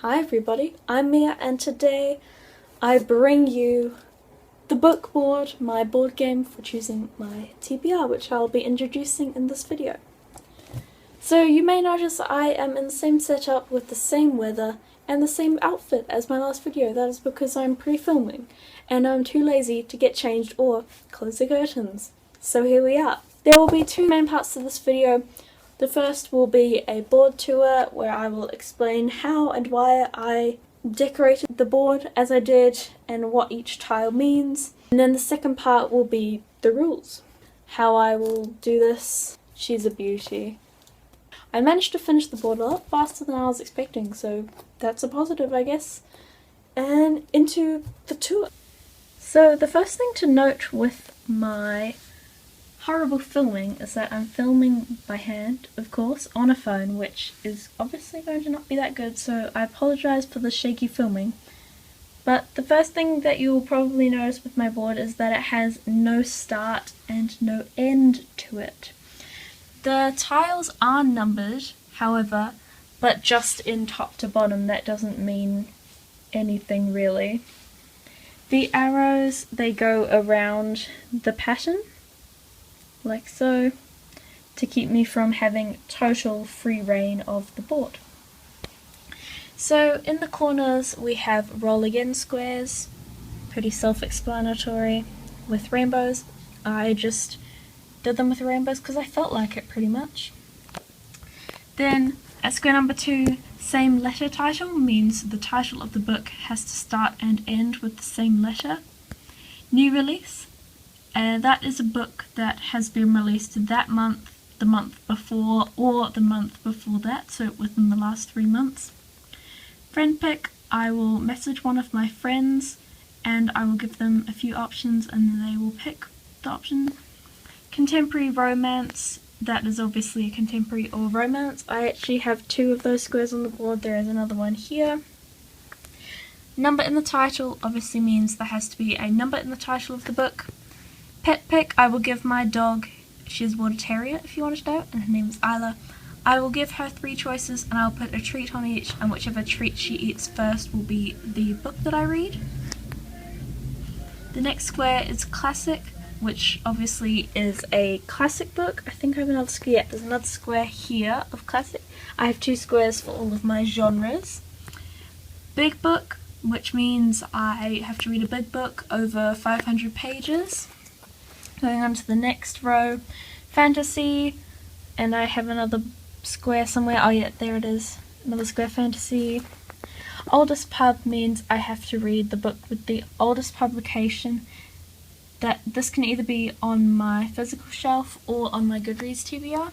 Hi everybody, I'm Mia and today I bring you the book board, my board game for choosing my TBR, which I'll be introducing in this video. So you may notice I am in the same setup with the same weather and the same outfit as my last video. That is because I'm pre-filming and I'm too lazy to get changed or close the curtains. So here we are. There will be two main parts to this video. The first will be a board tour where I will explain how and why I decorated the board as I did and what each tile means. And then the second part will be the rules. How I will do this. She's a beauty. I managed to finish the board a lot faster than I was expecting, so that's a positive, I guess. And into the tour. So the first thing to note with my horrible filming is that I'm filming by hand, of course, on a phone, which is obviously going to not be that good, so I apologise for the shaky filming. But the first thing that you will probably notice with my board is that it has no start and no end to it. The tiles are numbered, however, but just in top to bottom. That doesn't mean anything really. The arrows, they go around the pattern, like so, to keep me from having total free reign of the board. So in the corners we have roll again squares, pretty self-explanatory, with rainbows. I just did them with rainbows because I felt like it pretty much. Then at square number 2, same letter title means the title of the book has to start and end with the same letter. New release. That is a book that has been released that month, the month before, or the month before that, so within the last 3 months. Friend pick, I will message one of my friends and I will give them a few options and they will pick the option. Contemporary romance, that is obviously a contemporary or romance. I actually have 2 of those squares on the board, there is another one here. Number in the title obviously means there has to be a number in the title of the book. Pet pick, I will give my dog, she is a water terrier if you wanted to know, and her name is Isla. I will give her 3 choices and I'll put a treat on each, and whichever treat she eats first will be the book that I read. The next square is classic, which obviously is a classic book. I think I have another square, yeah, there's another square here of classic. I have 2 squares for all of my genres. Big book, which means I have to read a big book over 500 pages. Going on to the next row, fantasy, and I have another square somewhere. Oh yeah, there it is, another square, fantasy. Oldest pub means I have to read the book with the oldest publication. That this can either be on my physical shelf or on my Goodreads TBR.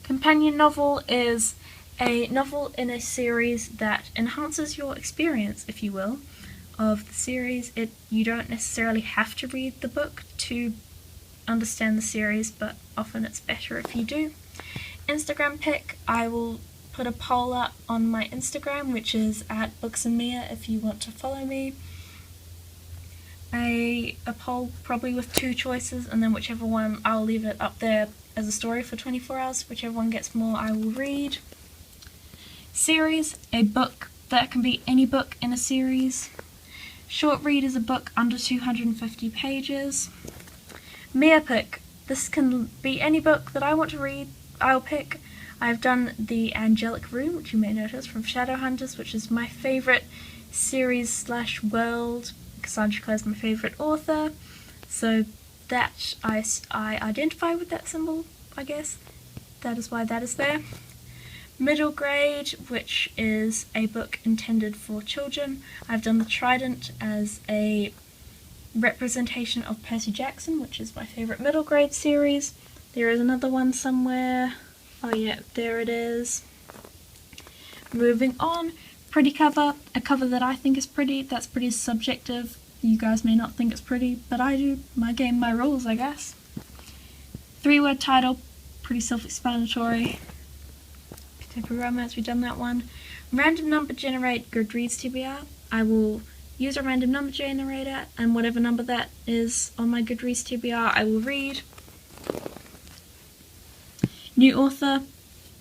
Companion novel is a novel in a series that enhances your experience, if you will, of the series. You don't necessarily have to read the book to understand the series, but often it's better if you do. Instagram pick, I will put a poll up on my Instagram, which is @booksandmia if you want to follow me. A poll probably with 2 choices, and then whichever one, I'll leave it up there as a story for 24 hours. Whichever one gets more, I will read. Series, a book that can be any book in a series. Short read is a book under 250 pages. Mia pick, this can be any book that I want to read, I'll pick. I've done The Angelic Room, which you may notice from Shadowhunters, which is my favourite series / world. Cassandra Clare is my favourite author, so that I identify with that symbol, I guess. That is why that is there. Middle grade, which is a book intended for children. I've done The Trident as a representation of Percy Jackson, which is my favourite middle grade series. There is another one somewhere. Oh yeah, there it is. Moving on. Pretty cover, a cover that I think is pretty. That's pretty subjective. You guys may not think it's pretty, but I do. My game, my rules, I guess. 3-word title, pretty self-explanatory. Contemporary romance, we've done that one. Random number generate Goodreads TBR. I will use a random number generator, and whatever number that is on my Goodreads TBR, I will read. New author,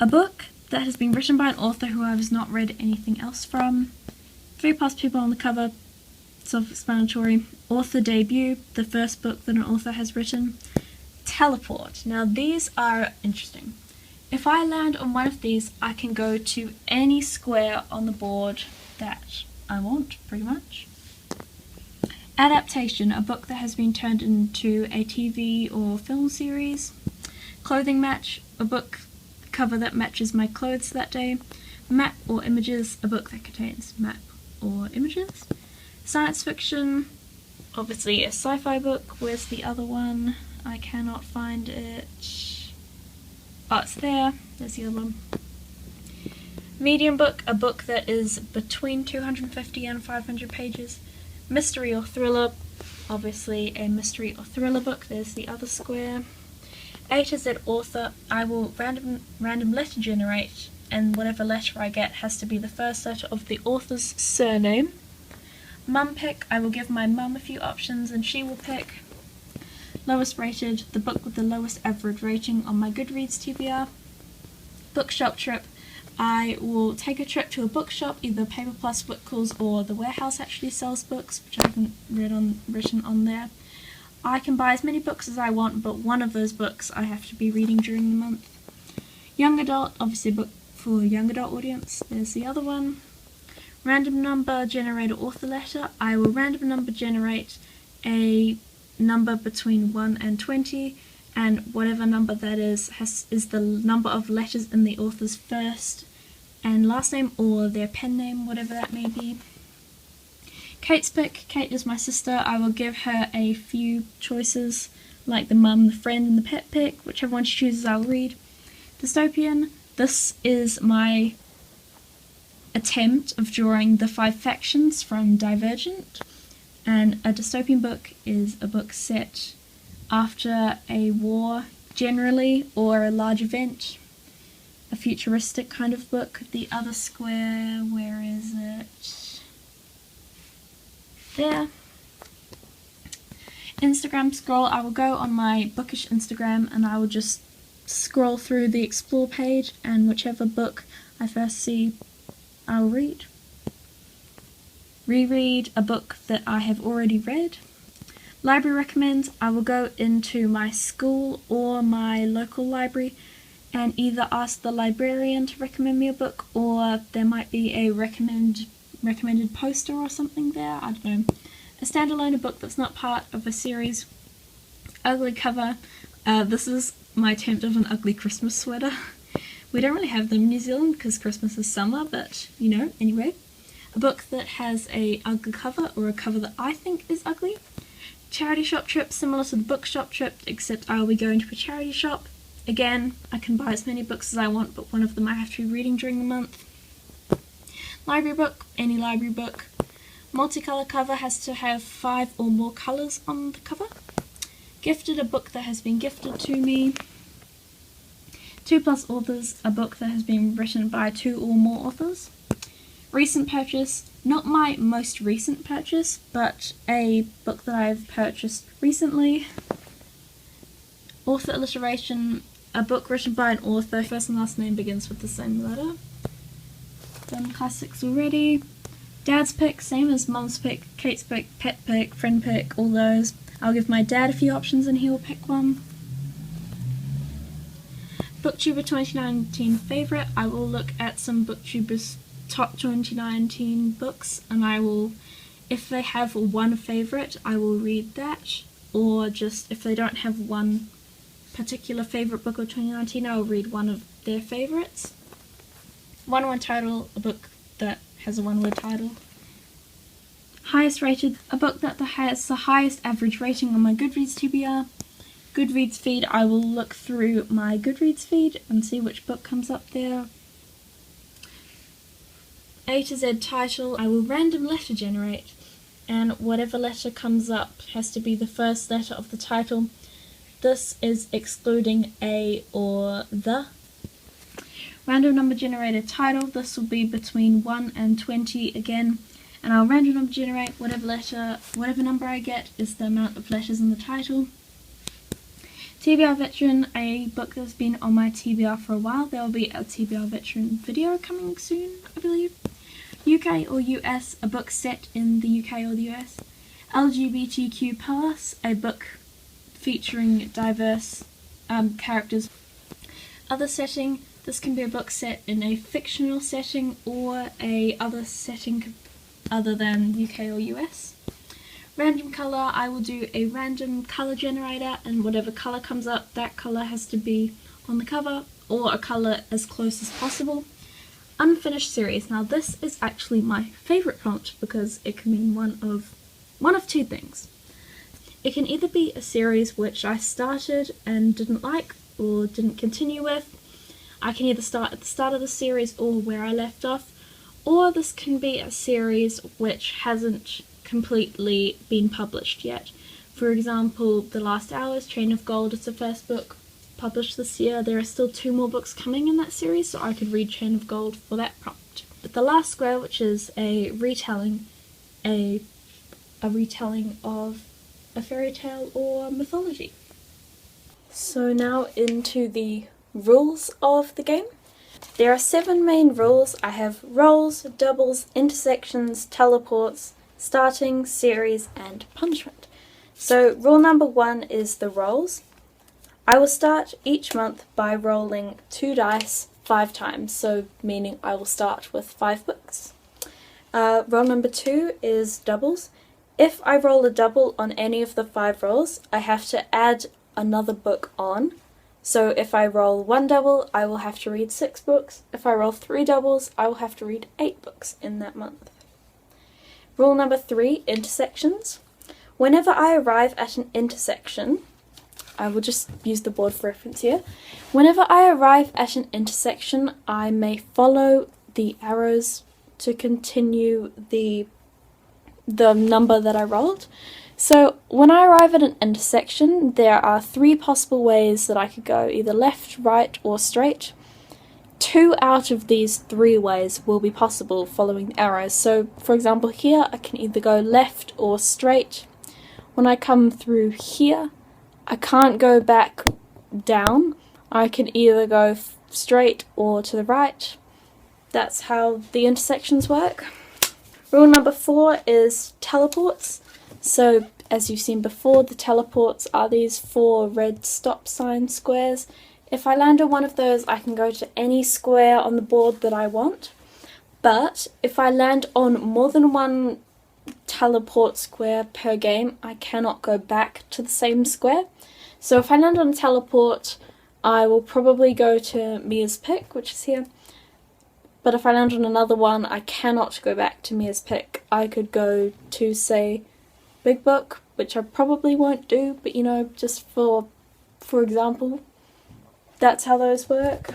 a book that has been written by an author who I have not read anything else from. 3+ people on the cover, self-explanatory. Author debut, the first book that an author has written. Teleport. Now these are interesting. If I land on one of these, I can go to any square on the board that I want, pretty much. Adaptation, a book that has been turned into a TV or film series. Clothing match, a book cover that matches my clothes that day. Map or images, a book that contains map or images. Science fiction, obviously a sci-fi book. Where's the other one? I cannot find it. Oh, it's there. There's the other one. Medium book, a book that is between 250 and 500 pages. Mystery or thriller, obviously a mystery or thriller book. There's the other square. A to Z author, I will random letter generate, and whatever letter I get has to be the first letter of the author's surname. Mum pick, I will give my mum a few options and she will pick. Lowest rated, the book with the lowest average rating on my Goodreads TBR. Bookshop trip, I will take a trip to a bookshop, either Paper Plus, Bookless, or The Warehouse actually sells books, which I haven't written on there. I can buy as many books as I want, but one of those books I have to be reading during the month. Young adult, obviously a book for a young adult audience. There's the other one. Random number generator author letter, I will random number generate a number between 1 and 20, and whatever number that is the number of letters in the author's first and last name, or their pen name, whatever that may be. Kate's pick, Kate is my sister. I will give her a few choices, like the mum, the friend, and the pet pick. Whichever one she chooses I'll read. Dystopian, this is my attempt of drawing the 5 factions from Divergent. And a dystopian book is a book set after a war, generally, or a large event. A futuristic kind of book. The other square, where is it? There. Instagram scroll, I will go on my bookish Instagram and I will just scroll through the explore page, and whichever book I first see, I'll read. Reread, a book that I have already read. Library recommends, I will go into my school or my local library and either ask the librarian to recommend me a book, or there might be a recommended poster or something there, I don't know. A standalone, a book that's not part of a series. Ugly cover, this is my attempt of an ugly Christmas sweater. We don't really have them in New Zealand because Christmas is summer, but you know, anyway. A book that has a ugly cover, or a cover that I think is ugly. Charity shop trip, similar to the bookshop trip, except I'll be going to a charity shop. Again, I can buy as many books as I want, but one of them I have to be reading during the month. Library book, any library book. Multicolour cover has to have 5 or more colours on the cover. Gifted, a book that has been gifted to me. 2+ authors, a book that has been written by 2 or more authors. Recent purchase, not my most recent purchase, but a book that I've purchased recently. Author alliteration, a book written by an author, first and last name begins with the same letter. Done classics already. Dad's pick, same as Mum's pick, Kate's pick, pet pick, friend pick, all those. I'll give my dad a few options and he'll pick one. Booktuber 2019 favourite, I will look at some Booktubers' top 2019 books, and I will, if they have one favourite, I will read that, or just if they don't have one particular favourite book of 2019, I will read one of their favourites. One-word title, a book that has a one-word title. Highest rated, a book that has the highest average rating on my Goodreads TBR. Goodreads feed, I will look through my Goodreads feed and see which book comes up there. A to Z title, I will random letter generate, and whatever letter comes up has to be the first letter of the title. This is excluding A or the. Random number generator title, this will be between 1 and 20 again, and I'll random number generate whatever number I get is the amount of letters in the title. TBR Veteran, a book that's been on my TBR for a while. There will be a TBR Veteran video coming soon, I believe. UK or US, a book set in the UK or the US. LGBTQ+, a book featuring diverse characters. Other setting, this can be a book set in a fictional setting or a other setting other than UK or US. Random colour, I will do a random colour generator, and whatever colour comes up, that colour has to be on the cover, or a colour as close as possible. Unfinished series, now this is actually my favourite prompt because it can mean one of two things. It can either be a series which I started and didn't like or didn't continue with. I can either start at the start of the series or where I left off, or this can be a series which hasn't completely been published yet. For example, The Last Hours, Chain of Gold is the first book published this year. There are still 2 more books coming in that series, so I could read Chain of Gold for that prompt. But The Last Square, which is a retelling of a fairy tale or mythology. So now into the rules of the game. There are 7 main rules. I have rolls, doubles, intersections, teleports, starting, series, and punishment. So rule number 1 is the rolls. I will start each month by rolling 2 dice 5 times, so meaning I will start with 5 books. Roll number 2 is doubles. If I roll a double on any of the 5 rolls, I have to add another book on. So if I roll 1 double, I will have to read 6 books. If I roll 3 doubles, I will have to read 8 books in that month. Rule number 3, intersections. Whenever I arrive at an intersection, I will just use the board for reference here. Whenever I arrive at an intersection, I may follow the arrows to continue the number that I rolled. So when I arrive at an intersection, there are 3 possible ways that I could go, either left, right, or straight. 2 out of these 3 ways will be possible following the arrows. So for example here, I can either go left or straight. When I come through here, I can't go back down. I can either go straight or to the right. That's how the intersections work. Rule number 4 is teleports. So as you've seen before, the teleports are these 4 red stop sign squares. If I land on one of those, I can go to any square on the board that I want. But if I land on more than one teleport square per game, I cannot go back to the same square. So if I land on a teleport, I will probably go to Mia's Pick, which is here. But if I land on another one, I cannot go back to Mia's Pick. I could go to, say, Big Book, which I probably won't do, but you know, just for example. That's how those work.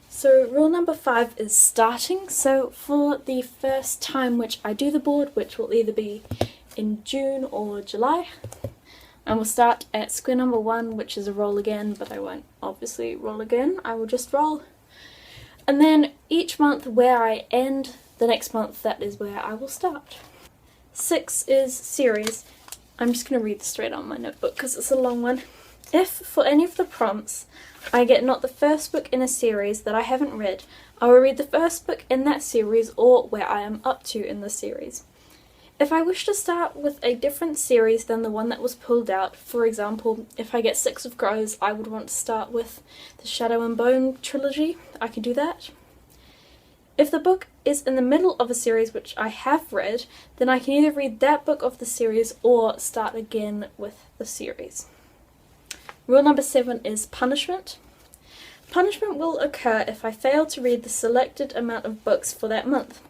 So rule number 5 is starting. So for the first time which I do the board, which will either be in June or July, and we'll start at square number 1, which is a roll again, but I won't obviously roll again, I will just roll. And then each month where I end, the next month that is where I will start. 6 is series. I'm just going to read this straight on my notebook because it's a long one. If for any of the prompts I get not the first book in a series that I haven't read, I will read the first book in that series or where I am up to in the series. If I wish to start with a different series than the one that was pulled out, for example, if I get 6 of Crows, I would want to start with the Shadow and Bone trilogy. I could do that. If the book is in the middle of a series which I have read, then I can either read that book of the series or start again with the series. Rule number 7 is punishment. Punishment will occur if I fail to read the selected amount of books for that month.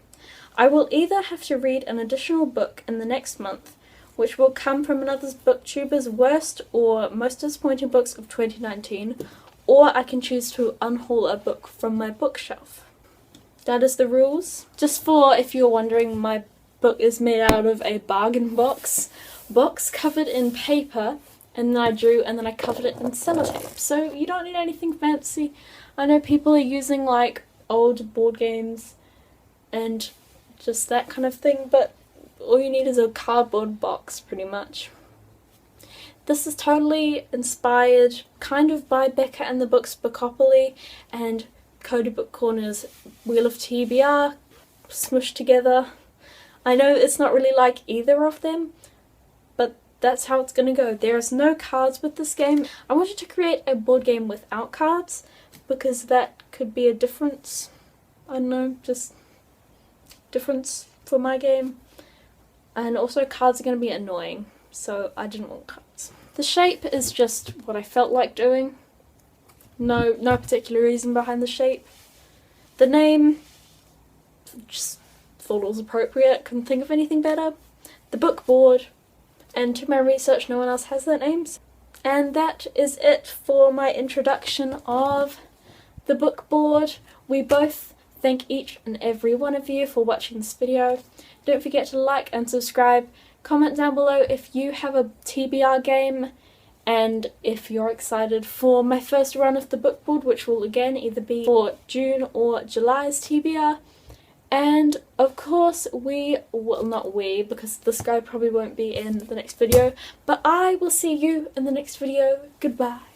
I will either have to read an additional book in the next month, which will come from another booktuber's worst or most disappointing books of 2019, or I can choose to unhaul a book from my bookshelf. That is the rules. Just for if you're wondering, my book is made out of a bargain box covered in paper, and then I drew and then I covered it in sellotape. So you don't need anything fancy. I know people are using like old board games and just that kind of thing, but all you need is a cardboard box pretty much. This is totally inspired kind of by Becca and the Books Bookopoly and Cody Book Corner's Wheel of TBR smushed together. I know it's not really like either of them, but that's how it's gonna go. There's no cards with this game. I wanted to create a board game without cards because that could be a difference. I don't know, just difference for my game. And also cards are gonna be annoying, so I didn't want cards. The shape is just what I felt like doing. No particular reason behind the shape. The name, just thought it was appropriate, couldn't think of anything better. The book board, and to my research no one else has their names. And that is it for my introduction of the book board. We both thank each and every one of you for watching this video. Don't forget to like and subscribe. Comment down below if you have a TBR game and if you're excited for my first run of the book board, which will again either be for June or July's TBR. And of course not we, because this guy probably won't be in the next video, but I will see you in the next video. Goodbye.